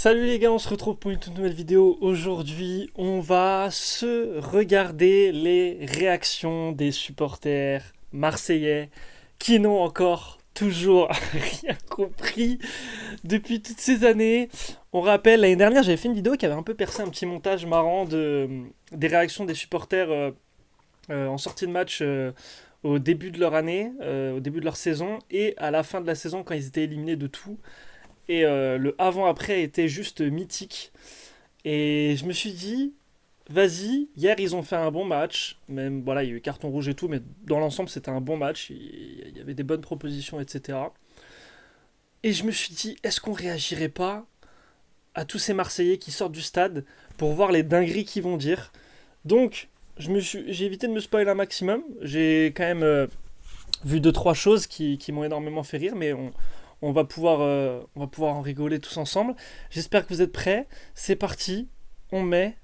Salut les gars, on se retrouve pour une toute nouvelle vidéo. Aujourd'hui, on va se regarder les réactions des supporters marseillais qui n'ont encore toujours rien compris depuis toutes ces années. On rappelle, l'année dernière, j'avais fait une vidéo qui avait un peu percé un petit montage marrant des réactions des supporters en sortie de match au début de leur année, au début de leur saison et à la fin de la saison quand ils étaient éliminés de tout. Et le avant-après était juste mythique. Et je me suis dit, vas-y, hier ils ont fait un bon match. Même, voilà, il y a eu carton rouge et tout, mais dans l'ensemble c'était un bon match. Il y avait des bonnes propositions, etc. Et je me suis dit, est-ce qu'on réagirait pas à tous ces Marseillais qui sortent du stade pour voir les dingueries qu'ils vont dire. Donc, j'ai évité de me spoiler un maximum. J'ai quand même vu 2-3 choses qui m'ont énormément fait rire, mais on va pouvoir en rigoler tous ensemble. J'espère que vous êtes prêts. C'est parti, on met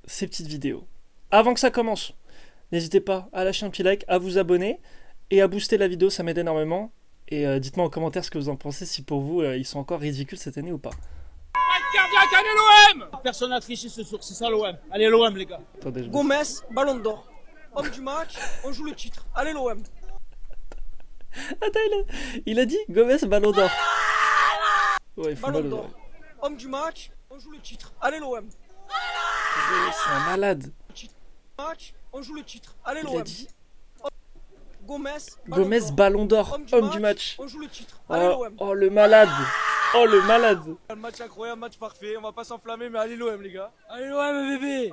ces petites vidéos. Avant que ça commence, n'hésitez pas à lâcher un petit like, à vous abonner et à booster la vidéo, ça m'aide énormément. Et dites-moi en commentaire ce que vous en pensez, si pour vous ils sont encore ridicules cette année ou pas. Cardiaque, allez l'OM! Personne n'a triché ce soir, c'est ça l'OM. Allez l'OM les gars. Attendez, Gomez, ballon d'or. Homme du match, on joue le titre. Allez l'OM. Attends, il a dit Gomez ballon d'or. Ouais, il faut Ballon mal d'or. Homme du match, on joue le titre. Allez l'OM. C'est un malade. Match, on joue le titre. Allez Il a l'OM. dit Gomez, ballon d'or, homme du match. on joue le titre. Allez Oh, l'OM. oh le malade. Oh le malade. Un match incroyable, match parfait. On va pas s'enflammer, mais allez l'OM les gars. Allez l'OM bébé.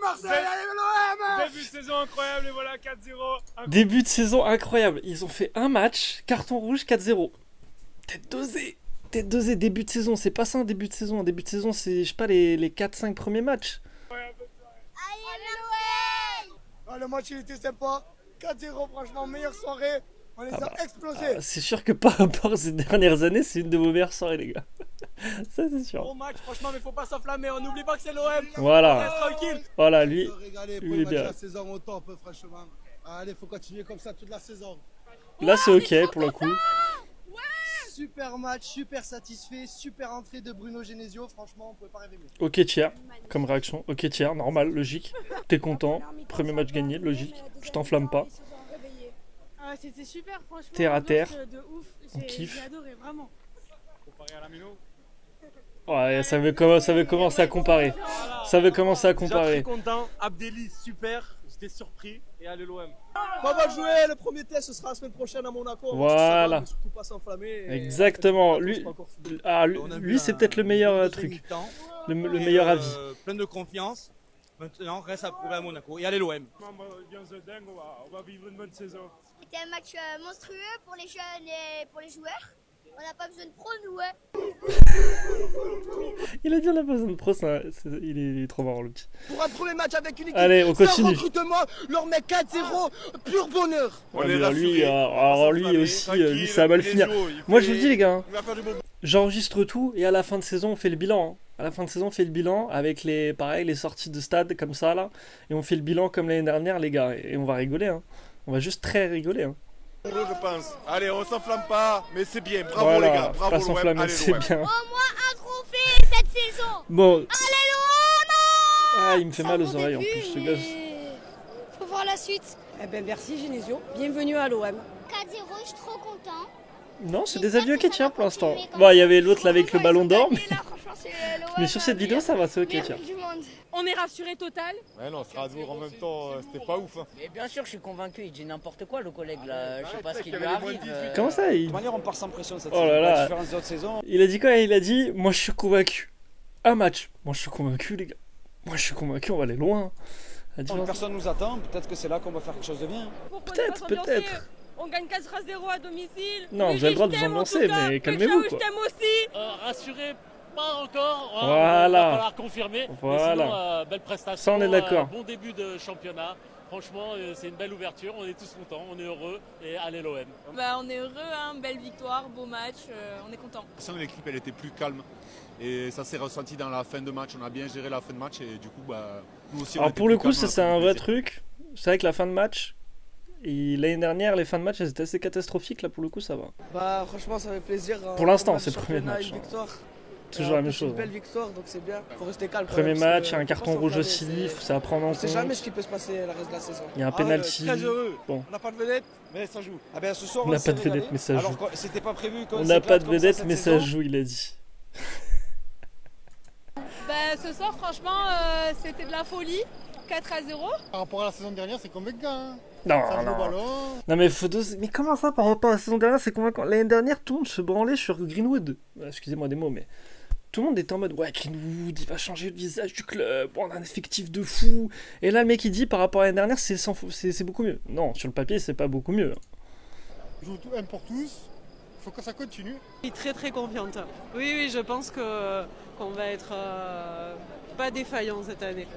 Marseille, allez l'OM. Début de saison incroyable et voilà 4-0. Début de saison incroyable. Ils ont fait un match, carton rouge 4-0. Tête dosée. Tête dosée, début de saison. C'est pas ça un début de saison. Un début de saison, c'est, je sais pas, les 4-5 premiers matchs. Ah, le match il était sympa. 4-0, franchement, meilleure soirée. On les a explosés. C'est sûr que par rapport à ces dernières années, c'est une de vos meilleures soirées, les gars. Ça, c'est sûr. Bon match, franchement, mais faut pas s'enflammer. On n'oublie pas que c'est l'OM. Voilà. On reste tranquille. Voilà, lui. Régaler lui, pour il est le match de bien. la saison au top, franchement. Allez, faut continuer comme ça toute la saison. Là, c'est ok pour le coup. Super match, super satisfait, super entrée de Bruno Genesio. Franchement, on pouvait pas rêver mieux. Ok, tiers. Comme réaction. Ok, tiers. Normal, logique. T'es content. Premier match gagné, logique. Tu t'enflammes pas. Ah, c'était super, franchement. Terre à l'ambiance, terre. De ouf. On kiffe. J'ai adoré, vraiment. Comparé à la Mino. Ouais, ça veut commencer à comparer. Ça veut commencer à Déjà comparer. très content. Abdelli, super. J'étais surpris. Et allez l'OM. On va jouer. Le premier test, ce sera la semaine prochaine à Monaco. On va Voilà. se savoir, mais surtout pas s'enflammer. Et- Exactement. C'est Lui, pas encore fini. lui c'est peut-être le meilleur truc. Le meilleur avis. Plein de confiance. Maintenant, reste à prouver à Monaco. Et allez l'OM. Bien The Dingue, on va vivre une bonne saison. C'était un match monstrueux pour les jeunes et pour les joueurs. On n'a pas besoin de pro, nous, ouais. Il a dit on a pas besoin de pro, il est trop marrant le petit. Pour un premier match avec une équipe Allez, on sans continue. recrutement, leur met 4-0, pur bonheur. Ouais, mais alors lui aussi, lui ça va mal finir. Moi je vous le dis les gars, hein, j'enregistre tout et à la fin de saison on fait le bilan. À la fin de saison on fait le bilan avec les sorties de stade comme ça là. Et on fait le bilan comme l'année dernière les gars. Et on va rigoler hein. On va juste très rigoler hein. Je pense. Allez, on s'enflamme pas, mais c'est bien. Bravo Voilà, les gars, bravo pas l'OM. s'enflammer, Allez, c'est l'OM. bien. Au moins un trophée cette saison. Bon, Allez, l'OM. ah il me fait mal aux oreilles en plus ce gosse. Faut voir la suite. Eh ben merci Genesio, bienvenue à l'OM. 4-0, je suis trop content. Non, c'est des avis ok tiens pour l'instant. Bon, il y avait l'autre là avec le ballon d'or. Mais sur cette vidéo ça va, c'est ok tiens. On est rassuré total. Ouais, non, Strasbourg en même temps, c'était pas ouf. Hein. Mais bien sûr, je suis convaincu, il dit n'importe quoi le collègue là, je sais pas ce qui lui arrive. Comment ça il... De toute manière, on part sans pression cette Oh saison. là là. La différence d'autres saisons. Il a dit quoi? Il a dit moi je suis convaincu. Un match. Moi je suis convaincu les gars. Moi je suis convaincu, on va aller loin. La différence- Personne nous attend, peut-être que c'est là qu'on va faire quelque chose de bien. Pourquoi Peut-être, ne pas s'ambiancer? peut-être. On gagne 4-0 à domicile. Non, Mais vous avez le droit de je vous t'aime, en ambiancer, tout cas. mais Le calmez-vous, Chaos, quoi. je t'aime aussi. Rassuré, pas encore. Hein, Voilà. Il va falloir confirmer. Mais Voilà. sinon, belle prestation. Ça, on est d'accord. Bon début de championnat. Franchement, c'est une belle ouverture. On est tous contents, on est heureux. Et allez l'OM. Bah, on est heureux, hein, belle victoire, beau match, on est content. L'équipe, elle était plus calme. Et ça s'est ressenti dans la fin de match. On a bien géré la fin de match et du coup, bah, nous aussi, on Alors était pour le plus coup calmes, ça on a c'est pris un du vrai plaisir. truc. C'est vrai que la fin de match, et l'année dernière les fins de match elles étaient assez catastrophiques, là pour le coup ça va. Bah franchement ça fait plaisir. Pour l'instant, c'est le premier match, Une hein. victoire. Toujours la même chose. Une belle victoire, donc c'est bien. Faut rester calme. Premier quand même, match, parce que un carton faut pas rouge s'enflammer, aussi, c'est à prendre en On sait jamais ce compte. qui peut se passer le reste de la saison. Il y a un penalty. Très heureux. Bon. On n'a pas de vedette, mais ça joue. Ah ben ce soir, On n'a s'est pas de vedette, régalé. mais ça joue. Alors que c'était pas prévu. On n'a pas de vedette, mais ça joue, il a dit. Bah, ce soir, franchement, c'était de la folie. 4-0. Par rapport à la saison dernière, c'est convaincant. Hein. Non, Ça joue au non. ballon. Non mais mais comment ça par rapport à la saison dernière, c'est convaincant. L'année dernière, tout le monde se branlait sur Greenwood. Excusez-moi des mots, mais tout le monde était en mode ouais, Greenwood, il va changer le visage du club, on a un effectif de fou. Et là, le mec il dit par rapport à l'année dernière, c'est beaucoup mieux. Non, sur le papier, c'est pas beaucoup mieux. On joue un pour tous. Il faut que ça continue. Je suis très très confiante. Oui, je pense qu'on va être pas défaillant cette année.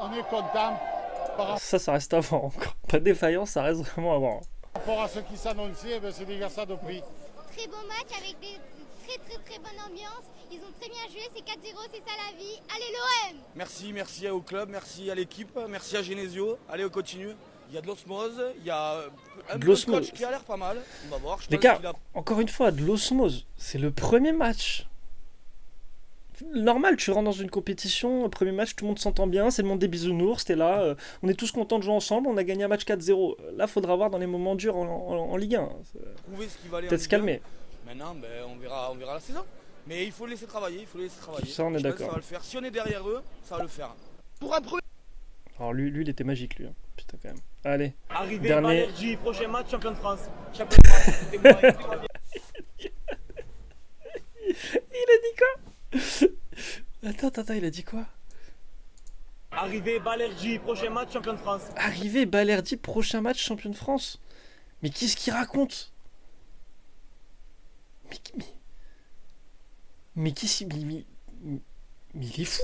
On est content Ça reste avant encore. Pas défaillant, ça reste vraiment avant. par rapport à ce qui s'annonçait, c'est déjà ça de prix. Très beau match avec des très bonne ambiance. Ils ont très bien joué, c'est 4-0, c'est ça la vie. Allez l'OM! Merci au club, merci à l'équipe, merci à Genesio. Allez, on continue. Il y a de l'osmose, il y a un De peu de l'osmose. coach qui a l'air pas mal. On va voir. Je Les pense gars, qu'il a- encore une fois, de l'osmose. C'est le premier match. Normal, tu rentres dans une compétition, le premier match, tout le monde s'entend bien, c'est le monde des bisounours, t'es là, on est tous contents de jouer ensemble, on a gagné un match 4-0. Là, faudra voir dans les moments durs en Ligue 1. Prouver ce qui va aller en Peut-être se Ligue 1. calmer. Maintenant, on verra la saison. Mais il faut les laisser travailler, Ça, on est Je pense que d'accord. Ça va le faire. Si on est derrière eux, ça va le faire. Pour un premier. Alors lui, il était magique, lui. Hein. Putain, quand même. Allez, Arrivé dernier. Balerji, prochain match, champion de France. Il a dit quoi? Attends, il a dit quoi? Arrivé Balerji, prochain match, champion de France. Arrivé Balerdi, prochain match champion de France. Mais qu'est-ce qu'il raconte? Mais qu'est-ce qu'il... mais il est fou.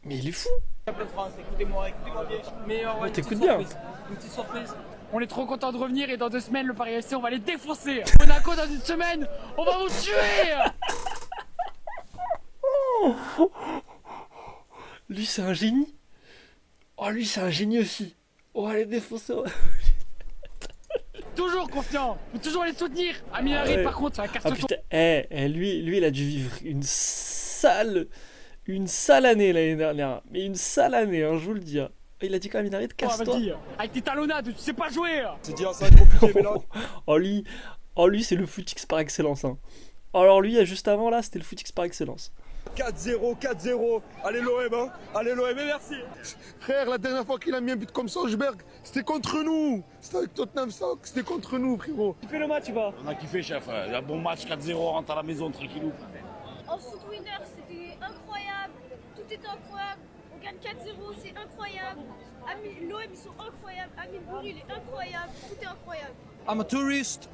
Mais il est fou. Champion de France, écoutez-moi bien. Meilleur, Oh, t'écoutes bien. Une petite surprise. On est trop content de revenir et dans 2 semaines, le Paris FC, on va les défoncer. Monaco, dans 1 semaine, on va vous tuer. Lui, c'est un génie. Oh, lui, c'est un génie aussi. Oh, allez, défoncer. Toujours confiant, faut toujours les soutenir. Amilari, Ouais. par contre, ça va Ah carte putain, lui, il a dû vivre une sale année l'année dernière. Mais une sale année, hein, je vous le dis. Hein. Il a dit quand même, il arrête, casse-toi. vas-y, avec tes talonnades, tu sais pas jouer. C'est dire ça va être compliqué, mais là. Oh, lui, c'est le footix par excellence. Hein. Alors lui, juste avant, là, c'était le footix par excellence. 4-0. Allez l'OM, hein. Allez l'OM, et merci. Frère, la dernière fois qu'il a mis un but comme ça, Osberg, c'était contre nous. C'était avec Tottenham Stock, c'était contre nous, frérot. Tu fais le match ou pas? On a kiffé, chef. Un bon match 4-0, on rentre à la maison tranquillou. En foot winner, c'était incroyable. Tout était incroyable. On gagne 4-0, c'est incroyable. L'OM, ils sont incroyables. Amine Bouri, il est incroyable. Tout est incroyable. I'm a tourist.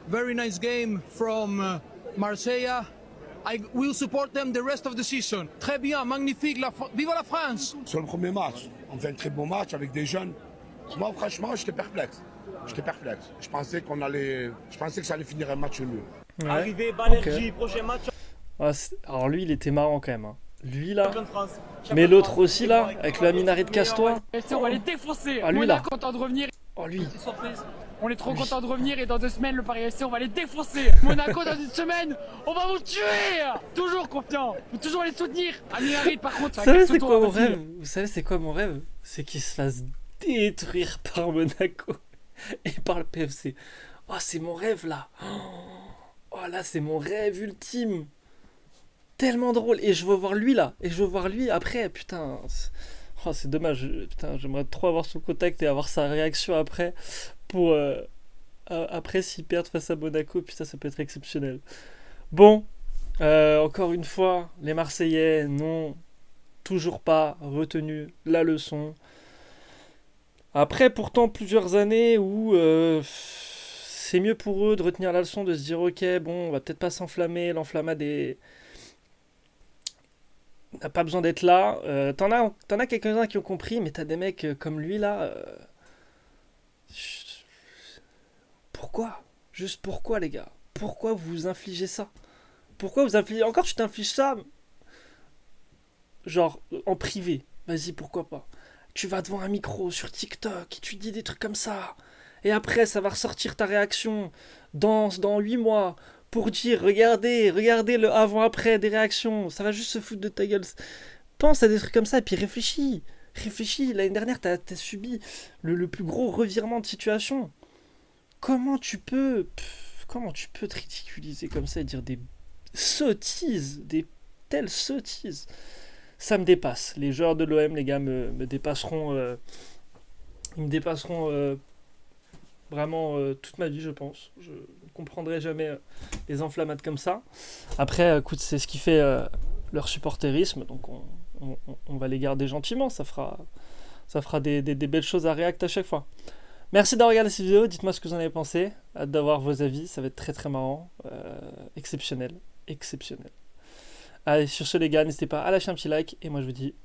Very nice game from Marseille. I will support them the rest of the season. Très bien, magnifique. Viva la France! Sur le premier match, on fait un très bon match avec des jeunes. Moi, franchement, j'étais perplexe. Je pensais que ça allait finir un match nul. Ouais. Arrivé Balerji, prochain match, Ah, alors lui, il était marrant quand même. Hein. Lui, là. champion de France. Mais l'autre aussi, là, avec le Aminari de Castois. FC, on va les défoncer. Ah, lui, là. Monaco, content de revenir. Oh, lui. Surprise. On est trop content de revenir et dans 2 semaines, le Paris FC, on va les défoncer. Monaco, dans 1 semaine, on va vous tuer. Toujours confiant, faut toujours les soutenir. Amilari, par contre, Vous ça va savez, carte c'est toi, quoi mon vas-y. rêve? Vous savez, c'est quoi mon rêve? C'est qu'il se fasse détruire par Monaco et par le PFC. Oh, c'est mon rêve, là. Oh, là, c'est mon rêve ultime. Tellement drôle. Et je veux voir lui, là. Et je veux voir lui après. Putain. Oh, c'est dommage. Putain, j'aimerais trop avoir son contact et avoir sa réaction après. Pour. Après, s'ils perdent face à Monaco, putain, ça peut être exceptionnel. Bon. Encore une fois, les Marseillais n'ont toujours pas retenu la leçon. Après, pourtant, plusieurs années où c'est mieux pour eux de retenir la leçon, de se dire ok, bon, on va peut-être pas s'enflammer, l'enflammade n'a pas besoin d'être là. T'en as quelques-uns qui ont compris, mais t'as des mecs comme lui là. Pourquoi? Juste pourquoi, les gars? Pourquoi vous infligez ça? Pourquoi vous infligez... Encore, tu t'infliges ça, genre, en privé. Vas-y, pourquoi pas? Tu vas devant un micro sur TikTok et tu dis des trucs comme ça. Et après, ça va ressortir ta réaction dans 8 mois pour dire regardez le avant-après des réactions, ça va juste se foutre de ta gueule. Pense à des trucs comme ça et puis réfléchis. L'année dernière t'as subi le plus gros revirement de situation. Comment tu peux te ridiculiser comme ça et dire des sottises, des telles sottises? Ça me dépasse. Les joueurs de l'OM, les gars, me dépasseront. Ils me dépasseront vraiment toute ma vie, je pense. Je ne comprendrai jamais les enflammades comme ça. Après, écoute, c'est ce qui fait leur supporterisme, donc on va les garder gentiment. Ça fera des belles choses à React à chaque fois. Merci d'avoir regardé cette vidéo. Dites-moi ce que vous en avez pensé. Hâte d'avoir vos avis. Ça va être très très marrant. Exceptionnel. Allez, sur ce les gars, n'hésitez pas à lâcher un petit like. Et moi je vous dis